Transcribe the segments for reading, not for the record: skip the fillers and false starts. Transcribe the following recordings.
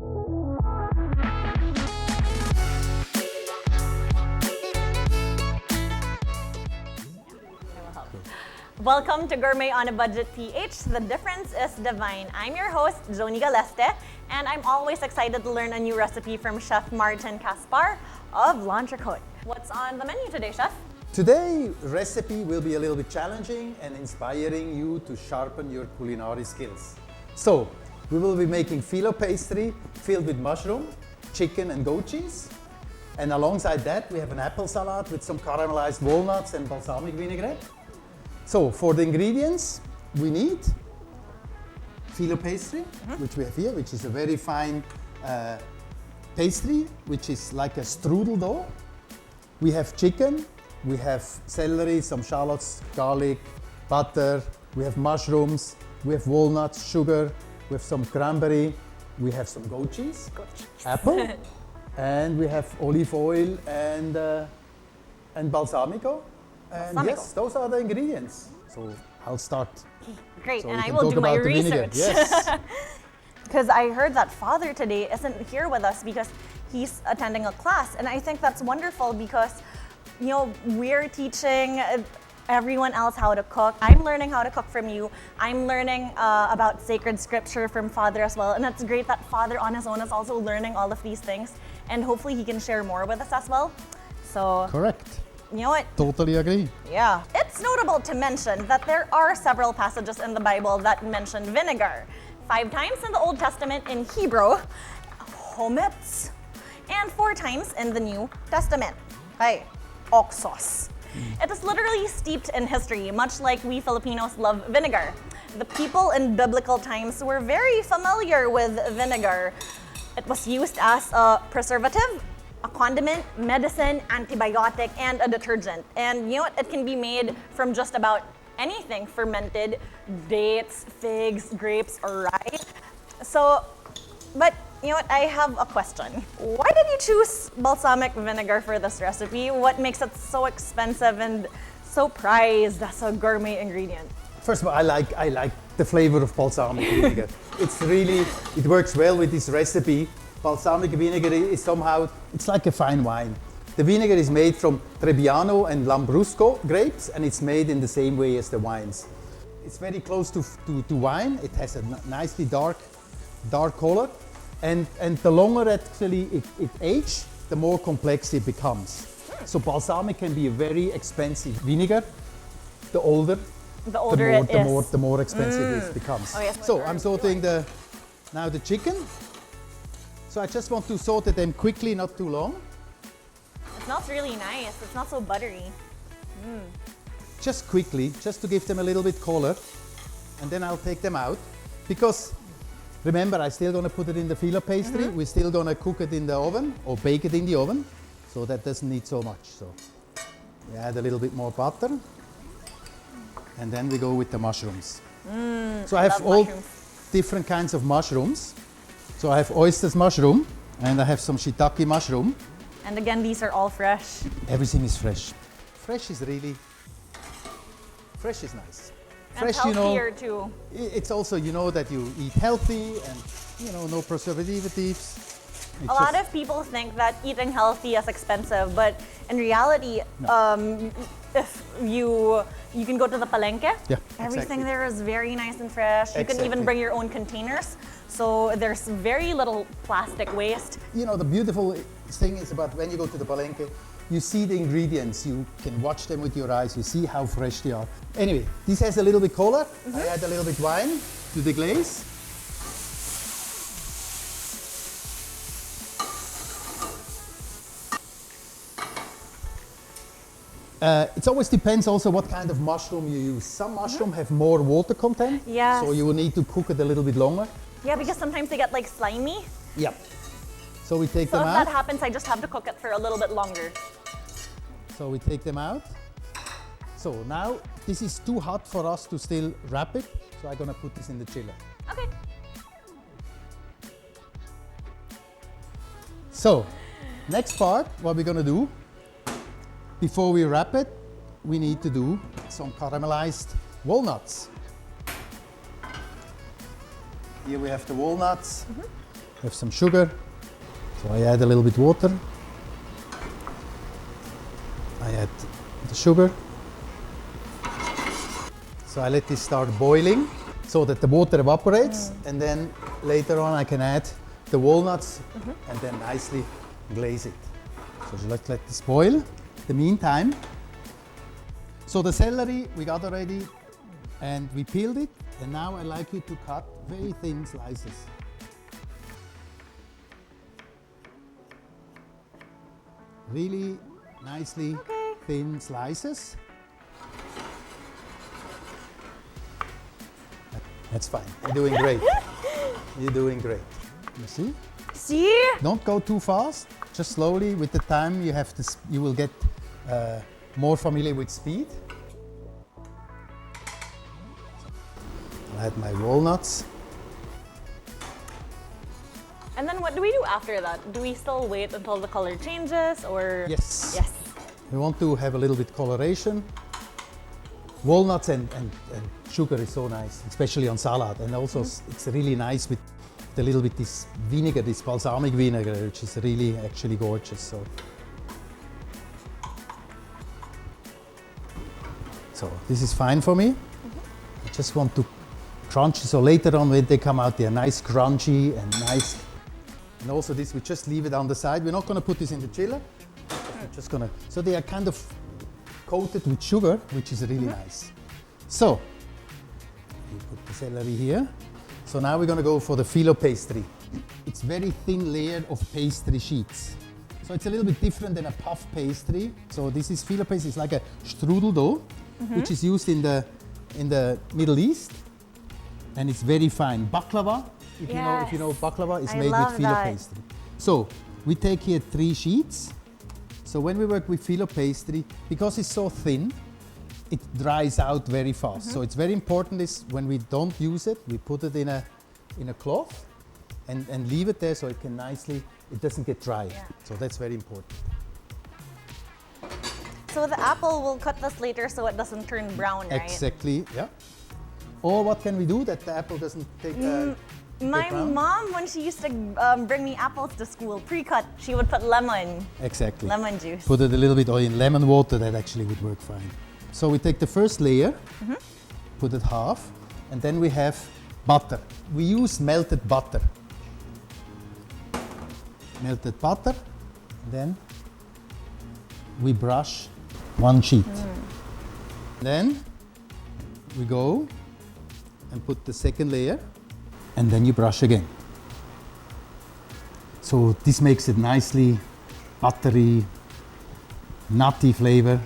Welcome to Gourmet on a Budget PH. The difference is divine. I'm your host, Joni Galeste, and I'm always excited to learn a new recipe from Chef Martin Caspar of L'Entrecôte. What's on the menu today, Chef? Today's recipe will be a little bit challenging and inspiring you to sharpen your culinary skills. So, we will be making filo pastry filled with mushroom, chicken and goat cheese. And alongside that, we have an apple salad with some caramelized walnuts and balsamic vinaigrette. So, for the ingredients, we need filo pastry, which we have here, which is a very fine pastry, which is like a strudel dough. We have chicken, we have celery, some shallots, garlic, butter, we have mushrooms, we have walnuts, sugar, we have some cranberry, we have some goat cheese, apple, and we have olive oil and balsamico. And yes, those are the ingredients. So I'll start. Great, so and I will do my research. Yes. Because I heard that Father today isn't here with us because he's attending a class, and I think that's wonderful because, you know, we're teaching everyone else how to cook. I'm learning how to cook from you. I'm learning about sacred scripture from Father as well, and it's great that Father on his own is also learning all of these things, and hopefully he can share more with us as well. So Correct. You know what? Totally agree. Yeah. It's notable to mention that there are several passages in the Bible that mention vinegar. 5 times in the Old Testament in Hebrew, hometz, and 4 times in the New Testament. Hey, oxos. It is literally steeped in history, much like we Filipinos love vinegar. The people in biblical times were very familiar with vinegar. It was used as a preservative, a condiment, medicine, antibiotic, and a detergent. And you know what? It can be made from just about anything fermented, dates, figs, grapes, or rye. So, but you know what? I have a question. Why did you choose balsamic vinegar for this recipe? What makes it so expensive and so prized as a gourmet ingredient? First of all, I like the flavor of balsamic vinegar. It works well with this recipe. Balsamic vinegar is somehow, it's like a fine wine. The vinegar is made from Trebbiano and Lambrusco grapes, and it's made in the same way as the wines. It's very close to wine. It has a nicely dark color, and the longer actually it ages, the more complex it becomes. So balsamic can be a very expensive vinegar. The older the more expensive it becomes. Oh, yes, so I'm sauteing now the chicken. So I just want to saute them quickly, not too long. It smells really nice. It's not so buttery. Just quickly, just to give them a little bit color, and then I'll take them out. Because remember, I'm still going to put it in the filo pastry. We're still going to cook it in the oven or bake it in the oven, so that doesn't need so much. So we add a little bit more butter, and then we go with the mushrooms. So I have all different kinds of mushrooms. So I have oysters mushroom, and I have some shiitake mushroom. And again, these are all fresh. Everything is fresh. Fresh is nice. And Fresh, healthier too. It's also, that you eat healthy and, no preservatives. A lot of people think that eating healthy is expensive, but in reality, if you can go to the palenque, everything there is very nice and fresh. You can even bring your own containers. So there's very little plastic waste. The beautiful thing is about when you go to the palenque, you see the ingredients, you can watch them with your eyes, you see how fresh they are. Anyway, this has a little bit color. I add a little bit wine to the glaze. It always depends also what kind of mushroom you use. Some mushroom have more water content, so you will need to cook it a little bit longer. Yeah, because sometimes they get like slimy. Yep. So we take them out. So if that happens, I just have to cook it for a little bit longer. So we take them out. So now this is too hot for us to still wrap it. So I'm gonna put this in the chiller. Okay. So next part, what we're gonna do, before we wrap it, we need to do some caramelized walnuts. Here we have the walnuts. have some sugar. So I add a little bit water. I add the sugar. So I let this start boiling so that the water evaporates, and then later on I can add the walnuts and then nicely glaze it. So let's let this boil. In the meantime, so the celery we got already and we peeled it, and now I like you to cut very thin slices. Really nicely thin slices. That's fine. You're doing great. You're doing great. You see? See? Don't go too fast. Just slowly. With the time, you have to. You will get more familiar with speed. I'll add my walnuts. And then what do we do after that? Do we still wait until the color changes, or? Yes. Yes. We want to have a little bit coloration. Walnuts and sugar is so nice, especially on salad. And also it's really nice with a little bit this vinegar, this balsamic vinegar, which is really actually gorgeous. So this is fine for me. I just want to crunch. So later on when they come out, they are nice crunchy and nice. And also this, we just leave it on the side. We're not going to put this in the chiller. We're just going to, so they are kind of coated with sugar, which is really nice. So, we put the celery here. So now we're going to go for the Filo pastry. It's very thin layer of pastry sheets. So it's a little bit different than a puff pastry. So this is Filo pastry. It's like a strudel dough, which is used in the Middle East, and it's very fine. Baklava, if you know baklava, is made with Filo pastry. So we take here 3 sheets. So when we work with Filo pastry, because it's so thin, it dries out very fast. So it's very important is when we don't use it, we put it in a cloth and leave it there so it can nicely, it doesn't get dry. Yeah. So that's very important. So the apple, we'll cut this later so it doesn't turn brown, right? Exactly, yeah. Or what can we do that the apple doesn't take My mom, when she used to bring me apples to school, pre-cut, she would put lemon. Exactly. Lemon juice. Put it a little bit or in lemon water, that actually would work fine. So we take the first layer, put it half, and then we have butter. We use melted butter. Melted butter, then we brush 1 sheet. Then we go and put the second layer, and then you brush again. So this makes it nicely buttery, nutty flavor.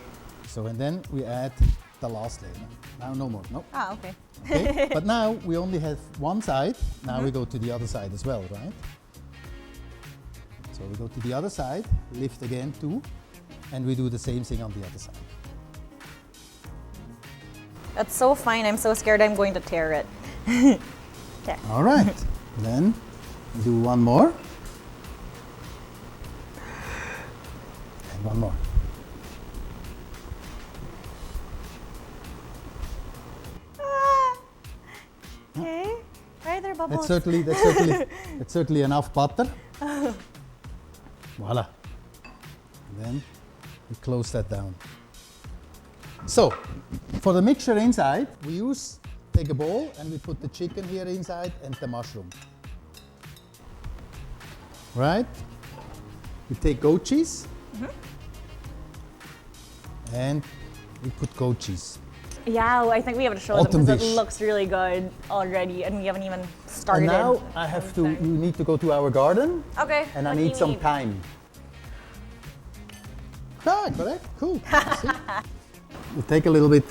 So and then we add the last layer. Now no more, no. Ah, okay. Okay. But now we only have one side. Now we go to the other side as well, right? So we go to the other side, lift again 2, and we do the same thing on the other side. That's so fine. I'm so scared I'm going to tear it. Okay. All right. Then we do one more. And one more. Okay. Why are there bubbles? That's certainly enough butter. Voila. And then we close that down. So, for the mixture inside, we take a bowl and we put the chicken here inside and the mushroom. Right? We take goat cheese and we put goat cheese. Yeah, well, I think we have to show Autumn them because dish. it looks really good already and we haven't even started. And now I have to, you need to go to our garden. Okay. And I what do need you some thyme. Ah, correct, cool. We'll take a little bit,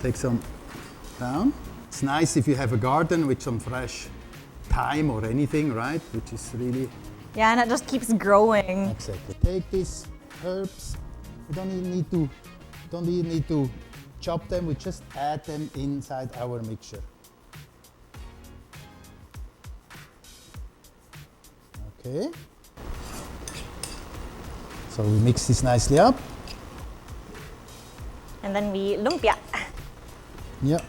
take some down. It's nice if you have a garden with some fresh thyme or anything, right? Which is really... Yeah, and it just keeps growing. Exactly. Take these herbs. You don't even need to chop them. We just add them inside our mixture. Okay. So we mix this nicely up. And then we lumpia. Yeah.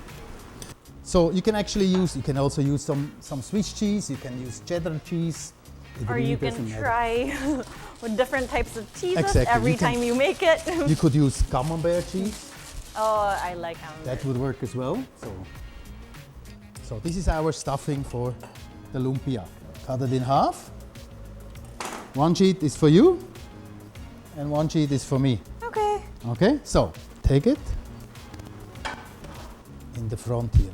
So you can actually use, you can also use some Swiss cheese, you can use cheddar cheese. It Or really you can doesn't matter. try with different types of cheeses Exactly. every You can- time you make it. You could use camembert cheese. Oh, I like them. That would work as well. So this is our stuffing for the lumpia. Cut it in half. One sheet is for you, and one sheet is for me. Okay. Okay, so take it in the front here.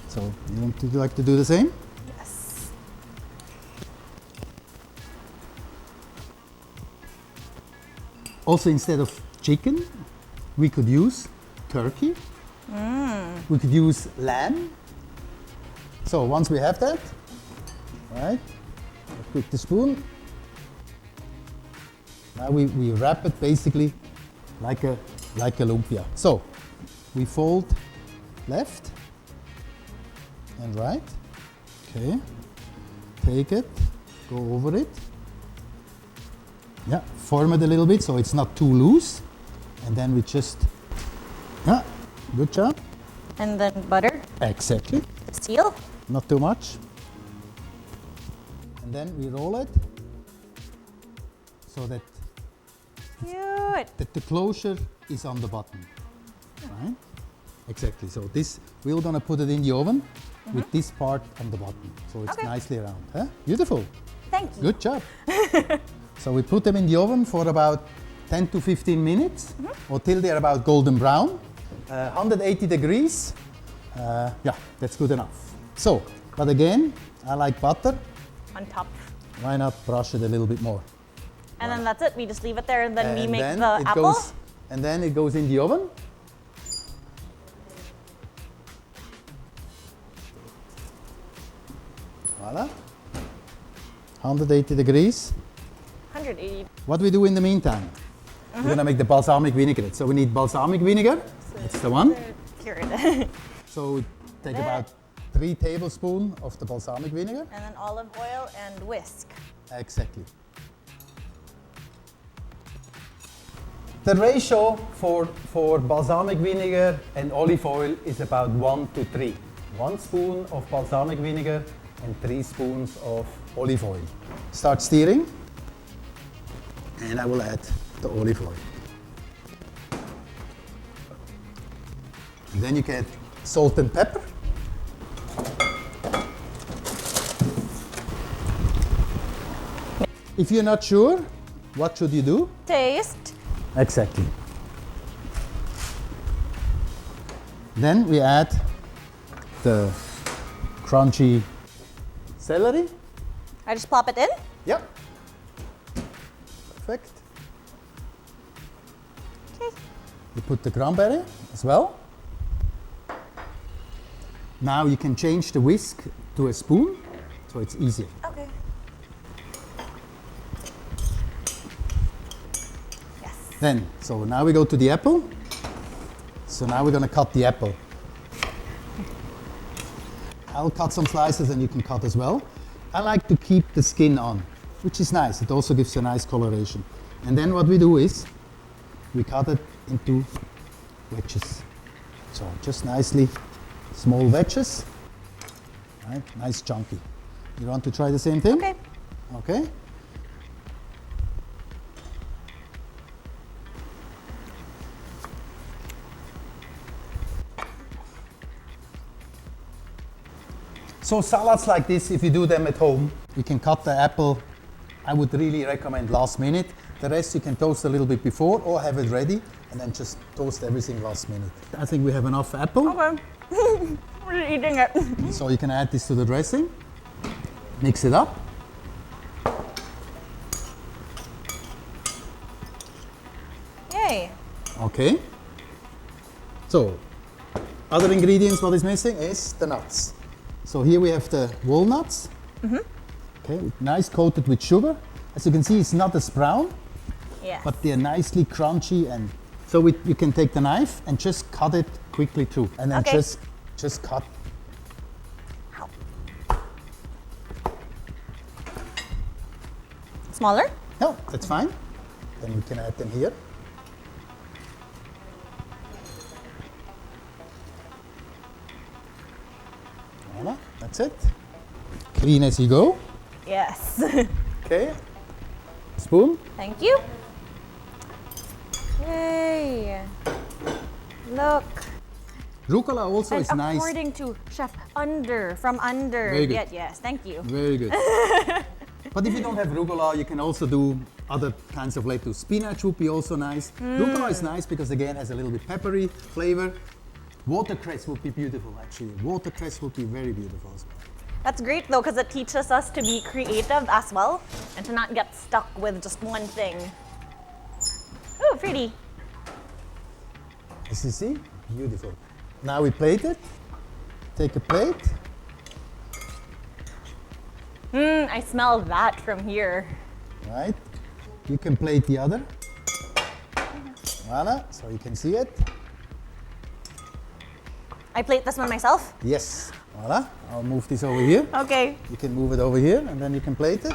So you like to do the same? Yes. Also, instead of chicken, we could use turkey. We could use lamb. So once we have that, right, with the spoon, now we wrap it basically like a lumpia. So we fold left and right. Okay, take it, go over it. Yeah, form it a little bit so it's not too loose. And then we just, yeah, good job. And then butter, Exactly, seal. not too much. And then we roll it so that Cute. the closure is on the bottom, right? Exactly, so this, we're gonna put it in the oven with this part on the bottom. So it's Okay. nicely around, huh? Beautiful, Thank you. good job. So we put them in the oven for about 10 to 15 minutes or till they're about golden brown. 180 degrees, yeah, that's good enough. So, but again, I like butter. On top. Why not brush it a little bit more? And then that's it. We just leave it there and then we make then the it apple. goes, and then it goes in the oven. Voila. 180 degrees. 180. What we do in the meantime? We're gonna make the balsamic vinaigrette. So we need balsamic vinegar. That's the one. Cured. So we take about 3 tablespoons of the balsamic vinegar. And then olive oil and whisk. Exactly. The ratio for balsamic vinegar and olive oil is about 1 to 3. 1 spoon of balsamic vinegar and 3 spoons of olive oil. Start stirring, and I will add the olive oil. And then you get salt and pepper. If you're not sure, what should you do? Taste. Exactly. Then we add the crunchy celery. I just plop it in. Yep. Perfect. Okay. You put the cranberry as well. Now you can change the whisk to a spoon, so it's easier. Okay. Yes. Then, so now we go to the apple. So now we're gonna cut the apple. I'll cut some slices and you can cut as well. I like to keep the skin on, which is nice. It also gives a nice coloration. And then what we do is, we cut it into wedges. So just nicely small wedges, right? Nice chunky. You want to try the same thing? Okay. Okay. So salads like this, if you do them at home, you can cut the apple. I would really recommend last minute. The rest you can toast a little bit before or have it ready and then just toast everything last minute. I think we have enough apple. Okay. We're eating it. So you can add this to the dressing, mix it up. Yay. Okay. So, other ingredients what is missing is the nuts. So here we have the walnuts. Okay, nice coated with sugar. As you can see, it's not as brown, Yes. but they're nicely crunchy, and so you can take the knife and just cut it quickly through, and then Okay. just cut. Ow. Smaller? No, that's fine. Then we can add them here. That's it. Clean as you go. Yes. Okay. Spoon. Thank you. Yay. Look. Rucola also And is nice. according to Chef, from under. Very good. Yes, thank you. Very good. But if you don't have rucola, you can also do other kinds of lettuce. Spinach would be also nice. Rucola is nice because again has a little bit peppery flavor. Watercress would be beautiful actually. Watercress would be very beautiful as well. That's great though, because it teaches us to be creative as well and to not get stuck with just one thing. Ooh, pretty. As you see, beautiful. Now we plate it. Take a plate. I smell that from here. Right. You can plate the other. Voila, so you can see it. I plate this one myself? Yes. Voila. I'll move this over here. Okay. You can move it over here and then you can plate it.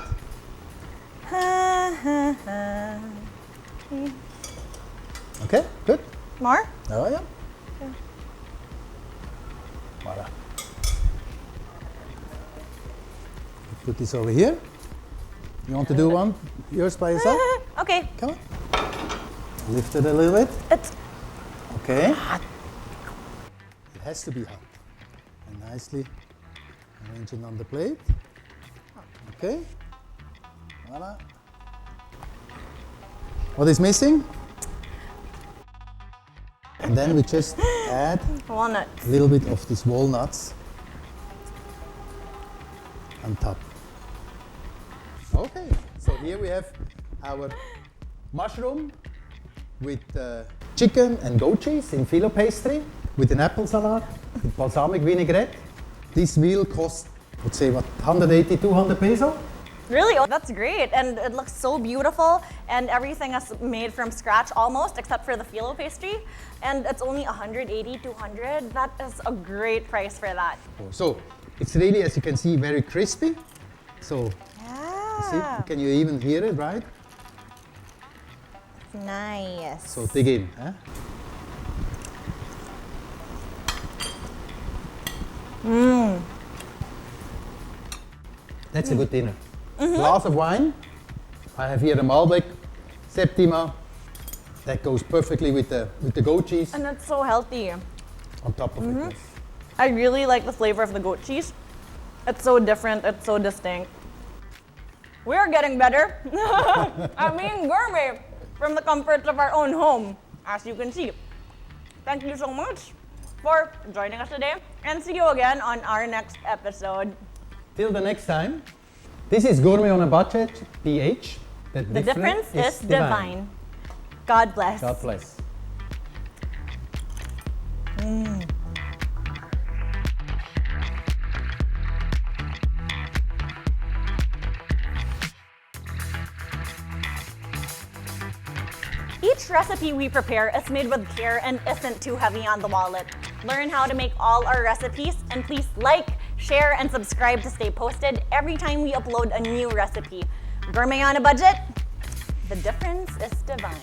Okay, good. More? Oh yeah. Voila. Put this over here. You want to do one yours by yourself? Okay. Come on. Lift it a little bit. It's Okay. hot. It has to be hot. And nicely arrange it on the plate. Okay. Voila. What is missing? And then we just add Walnuts. a little bit of these walnuts on top. Okay, so here we have our mushroom with chicken and goat cheese in Filo Pastry with an apple salad with balsamic vinaigrette. This meal costs, let's say, what, 180, 200 peso? Really? Oh, that's great. And it looks so beautiful. And everything is made from scratch almost, except for the Filo pastry. And it's only 180, 200. That is a great price for that. So it's really, as you can see, very crispy. So see, Yeah. can you even hear it, right? Nice. So dig in. Huh? That's a good dinner. Glass of wine. I have here the Malbec Septima. That goes perfectly with the goat cheese And it's so healthy. on top of it. I really like the flavor of the goat cheese. It's so different, it's so distinct. We're getting better at being gourmet from the comforts of our own home, as you can see. Thank you so much for joining us today, and see you again on our next episode. Till the next time. This is Gourmet on a Budget, PH. The difference is divine. God bless. God bless. Each recipe we prepare is made with care and isn't too heavy on the wallet. Learn how to make all our recipes, and please like, share, and subscribe to stay posted every time we upload a new recipe. Gourmet on a budget, the difference is divine.